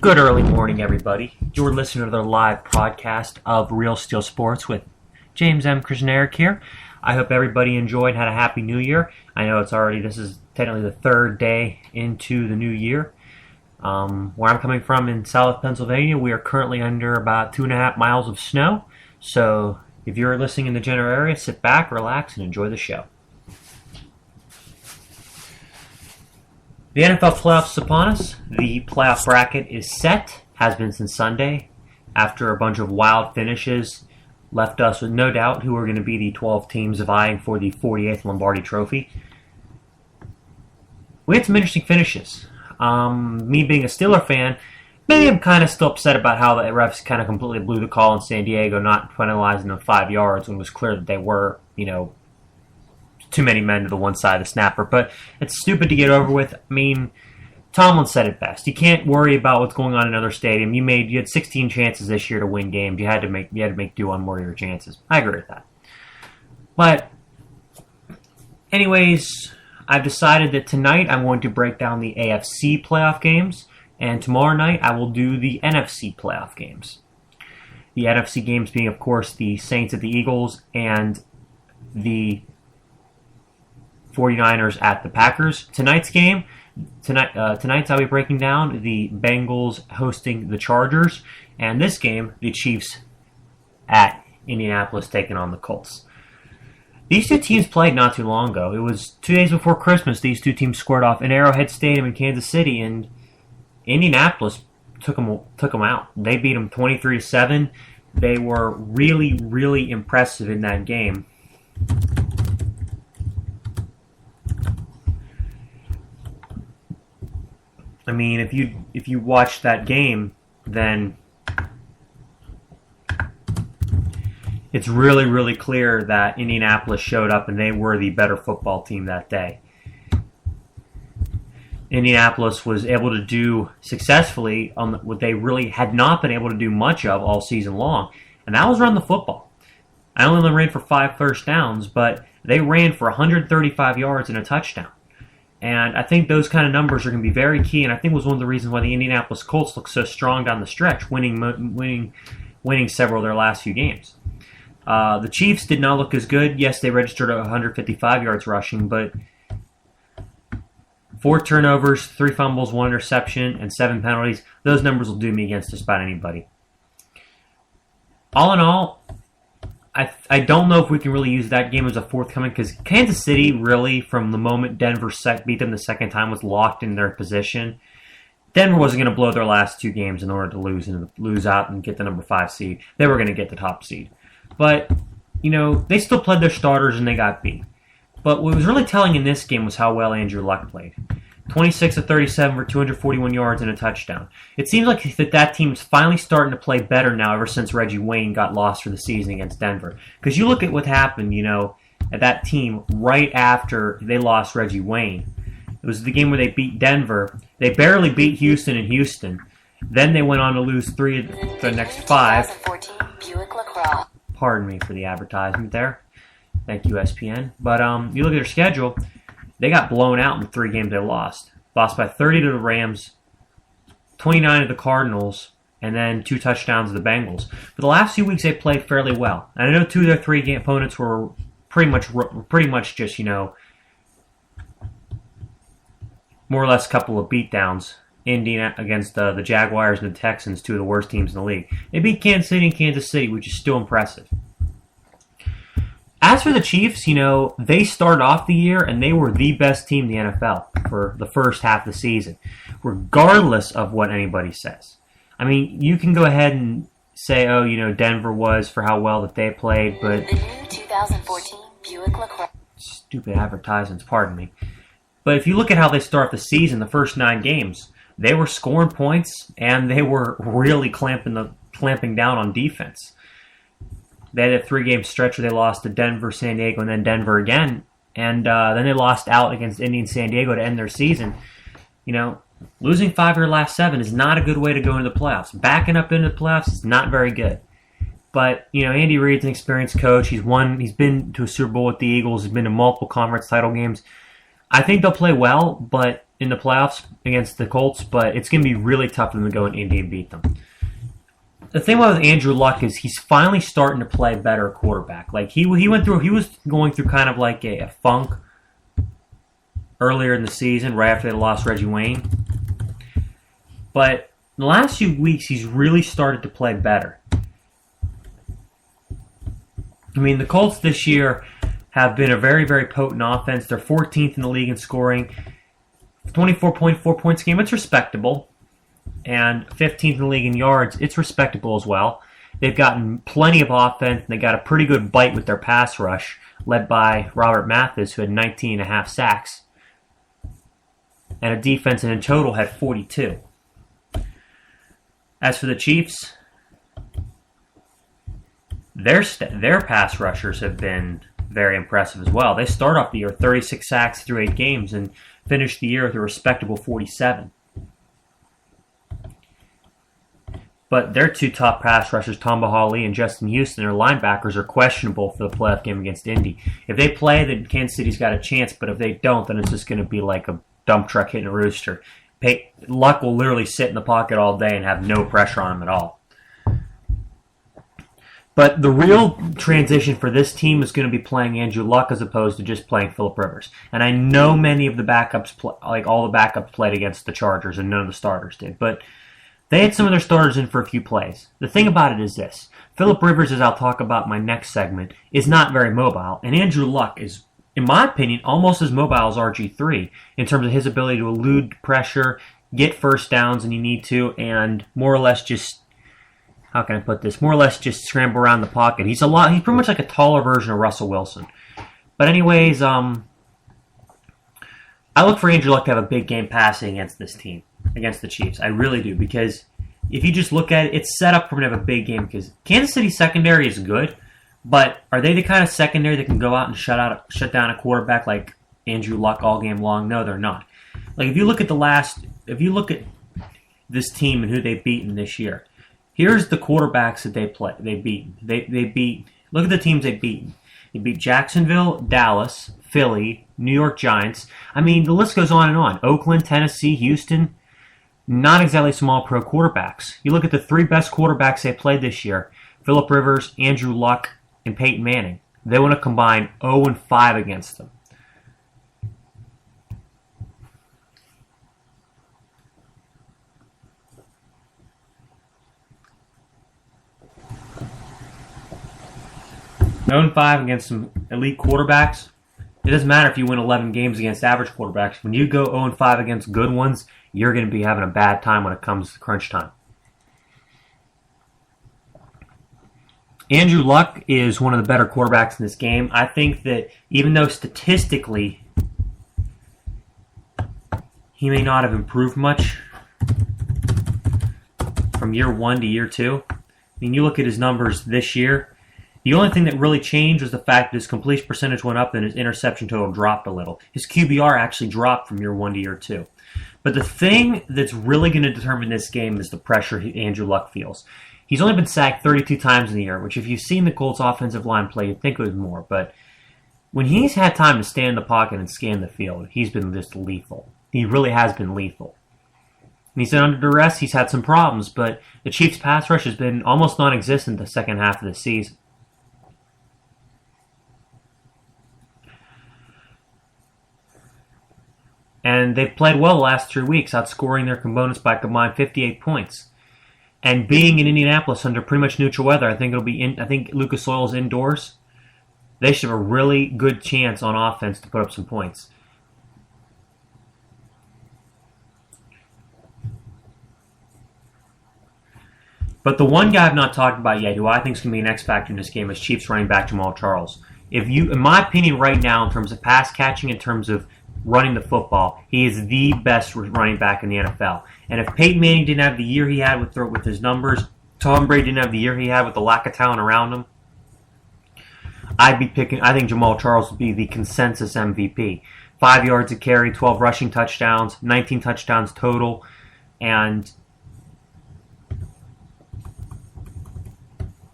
Good early morning, everybody. You're listening to the live podcast of Real Steel Sports with James M. Krishnarik here. I hope everybody enjoyed, had a happy new year. I know this is technically the third day into the new year. Where I'm coming from in South Pennsylvania, we are currently under about 2.5 miles of snow. So if you're listening in the general area, sit back, relax, and enjoy the show. The NFL playoffs is upon us. The playoff bracket is set, has been since Sunday, after a bunch of wild finishes left us with no doubt who are going to be the 12 teams vying for the 48th Lombardi Trophy. We had some interesting finishes. Me being a Steeler fan, maybe I'm kind of still upset about how the refs kind of completely blew the call in San Diego, not penalizing them 5 yards when it was clear that they were, too many men to the one side of the snapper. But it's stupid to get over with. I mean, Tomlin said it best. You can't worry about what's going on in another stadium. You had 16 chances this year to win games. You had to make do on more of your chances. I agree with that. But anyways, I've decided that tonight I'm going to break down the AFC playoff games, and tomorrow night I will do the NFC playoff games. The NFC games being, of course, the Saints at the Eagles and the 49ers at the Packers. Tonight's I'll be breaking down the Bengals hosting the Chargers, and this game, the Chiefs at Indianapolis taking on the Colts. These two teams played not too long ago. It was 2 days before Christmas. These two teams squared off in Arrowhead Stadium in Kansas City, and Indianapolis took them out. They beat them 23-7. They were really, really impressive in that game. I mean, if you watch that game, then it's really, really clear that Indianapolis showed up and they were the better football team that day. Indianapolis was able to do successfully on what they really had not been able to do much of all season long, and that was run the football. I only ran for 5 first downs, but they ran for 135 yards and a touchdown. And I think those kind of numbers are going to be very key, and I think was one of the reasons why the Indianapolis Colts look so strong down the stretch, winning several of their last few games. The Chiefs did not look as good. Yes, they registered 155 yards rushing, but 4 turnovers, 3 fumbles, 1 interception, and 7 penalties. Those numbers will do me against just about anybody. All in all, I don't know if we can really use that game as a forthcoming, because Kansas City really, from the moment Denver beat them the second time, was locked in their position. Denver wasn't going to blow their last 2 games in order to lose out and get the number 5 seed. They were going to get the top seed. But, they still played their starters and they got beat. But what was really telling in this game was how well Andrew Luck played. 26 of 37 for 241 yards and a touchdown. It seems like that team's finally starting to play better now ever since Reggie Wayne got lost for the season against Denver. Because you look at what happened, at that team right after they lost Reggie Wayne. It was the game where they beat Denver. They barely beat Houston in Houston. Then they went on to lose 3 of the next 5. Pardon me for the advertisement there. Thank you, ESPN. But you look at their schedule, they got blown out in the 3 games they lost. Lost by 30 to the Rams, 29 to the Cardinals, and then 2 touchdowns to the Bengals. For the last few weeks, they played fairly well. And I know 2 of their 3 game opponents were pretty much just, more or less a couple of beatdowns. Indiana against the Jaguars and the Texans, 2 of the worst teams in the league. They beat Kansas City and Kansas City, which is still impressive. As for the Chiefs, they started off the year and they were the best team in the NFL for the first half of the season, regardless of what anybody says. I mean, you can go ahead and say, Denver was for how well that they played, but the new 2014 Buick LaCroix. Stupid advertisements, pardon me. But if you look at how they start the season, the first 9 games, they were scoring points and they were really clamping down on defense. They had a 3-game stretch where they lost to Denver, San Diego, and then Denver again. And then they lost out against Indy and San Diego to end their season. Losing 5 of your last 7 is not a good way to go into the playoffs. Backing up into the playoffs is not very good. But, Andy Reid's an experienced coach. He's been to a Super Bowl with the Eagles. He's been to multiple conference title games. I think they'll play well, but in the playoffs against the Colts, but it's going to be really tough for them to go in Indy and beat them. The thing about Andrew Luck is he's finally starting to play better quarterback. Like he was going through kind of like a funk earlier in the season, right after they lost Reggie Wayne. But in the last few weeks, he's really started to play better. I mean, the Colts this year have been a very, very potent offense. They're 14th in the league in scoring. 24.4 points a game, it's respectable. And 15th in the league in yards, it's respectable as well. They've gotten plenty of offense, and they got a pretty good bite with their pass rush, led by Robert Mathis, who had 19.5 sacks. And a defense in total had 42. As for the Chiefs, their pass rushers have been very impressive as well. They start off the year 36 sacks through 8 games and finish the year with a respectable 47. But their 2 top pass rushers, Tamba Hawley and Justin Houston, their linebackers, are questionable for the playoff game against Indy. If they play, then Kansas City's got a chance, but if they don't, then it's just going to be like a dump truck hitting a rooster. Luck will literally sit in the pocket all day and have no pressure on him at all. But the real transition for this team is going to be playing Andrew Luck as opposed to just playing Phillip Rivers. And I know many of the backups, all the backups played against the Chargers and none of the starters did. But they had some of their starters in for a few plays. The thing about it is this. Phillip Rivers, as I'll talk about in my next segment, is not very mobile. And Andrew Luck is, in my opinion, almost as mobile as RG3 in terms of his ability to elude pressure, get first downs when you need to, and more or less just, how can I put this, more or less just scramble around the pocket. He's pretty much like a taller version of Russell Wilson. But anyways, I look for Andrew Luck to have a big game passing against this team, against the Chiefs. I really do, because if you just look at it, it's set up for him to have a big game, because Kansas City secondary is good, but are they the kind of secondary that can go out and shut down a quarterback like Andrew Luck all game long? No, they're not. Like if you look at this team and who they've beaten this year, here's the quarterbacks that they've beaten. Look at the teams they've beaten. They beat Jacksonville, Dallas, Philly, New York Giants. I mean, the list goes on and on. Oakland, Tennessee, Houston. Not exactly small pro quarterbacks. You look at the 3 best quarterbacks they played this year: Phillip Rivers, Andrew Luck, and Peyton Manning. They want to combine 0-5 against them. No 5 against some elite quarterbacks. It doesn't matter if you win 11 games against average quarterbacks. When you go 0-5 against good ones, you're going to be having a bad time when it comes to crunch time. Andrew Luck is one of the better quarterbacks in this game. I think that even though statistically he may not have improved much from year 1 to year 2, I mean, you look at his numbers this year, the only thing that really changed was the fact that his completion percentage went up and his interception total dropped a little. His QBR actually dropped from year 1 to year 2. But the thing that's really going to determine this game is the pressure Andrew Luck feels. He's only been sacked 32 times in the year, which if you've seen the Colts offensive line play, you'd think it was more. But when he's had time to stand in the pocket and scan the field, he's been just lethal. He really has been lethal. And he's been under duress. He's had some problems, but the Chiefs' pass rush has been almost non-existent the second half of the season. And they've played well the last 3 weeks, outscoring their opponents by a combined 58 points. And being in Indianapolis under pretty much neutral weather, I think Lucas Oil's indoors. They should have a really good chance on offense to put up some points. But the one guy I've not talked about yet, who I think is going to be an X factor in this game, is Chiefs running back Jamal Charles. In my opinion, right now, in terms of pass catching, in terms of running the football, he is the best running back in the NFL. And if Peyton Manning didn't have the year he had with his numbers, Tom Brady didn't have the year he had with the lack of talent around him, I think Jamal Charles would be the consensus MVP. 5 yards a carry, 12 rushing touchdowns, 19 touchdowns total, and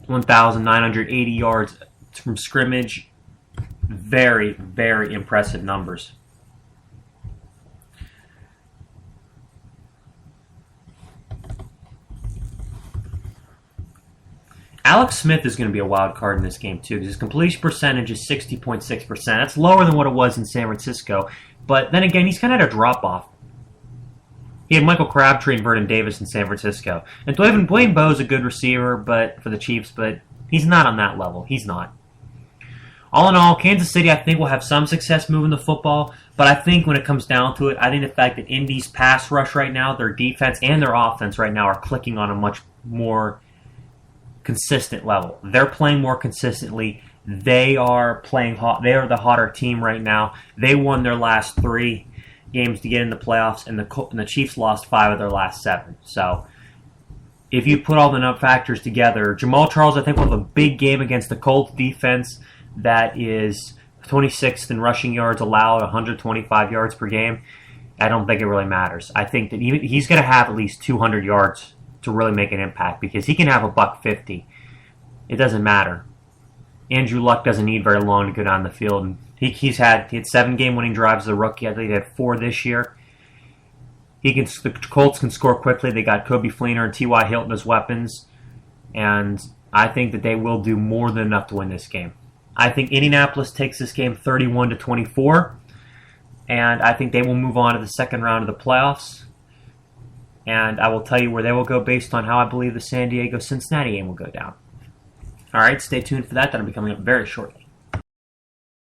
1,980 yards from scrimmage. Very, very impressive numbers. Alex Smith is going to be a wild card in this game, too, because his completion percentage is 60.6%. That's lower than what it was in San Francisco. But then again, he's kind of had a drop-off. He had Michael Crabtree and Vernon Davis in San Francisco. And Dwayne Bowe's a good receiver for the Chiefs, but he's not on that level. He's not. All in all, Kansas City, I think, will have some success moving the football. But I think when it comes down to it, I think the fact that Indy's pass rush right now, their defense and their offense right now are clicking on a much more consistent level. They're playing more consistently. They are playing hot. They are the hotter team right now. They won their last 3 games to get in the playoffs, and the Chiefs lost 5 of their last 7. So if you put all the factors together, Jamal Charles, I think, will have a big game against the Colts defense that is 26th in rushing yards allowed, 125 yards per game. I don't think it really matters. I think that he's going to have at least 200 yards to really make an impact because he can have $150. It doesn't matter. Andrew Luck doesn't need very long to go down the field. He had 7 game-winning drives as a rookie. I think he had 4 this year. The Colts can score quickly. They got Kobe Fleener and T.Y. Hilton as weapons, and I think that they will do more than enough to win this game. I think Indianapolis takes this game 31-24, and I think they will move on to the second round of the playoffs. And I will tell you where they will go based on how I believe the San Diego-Cincinnati game will go down. All right, stay tuned for that. That'll be coming up very shortly.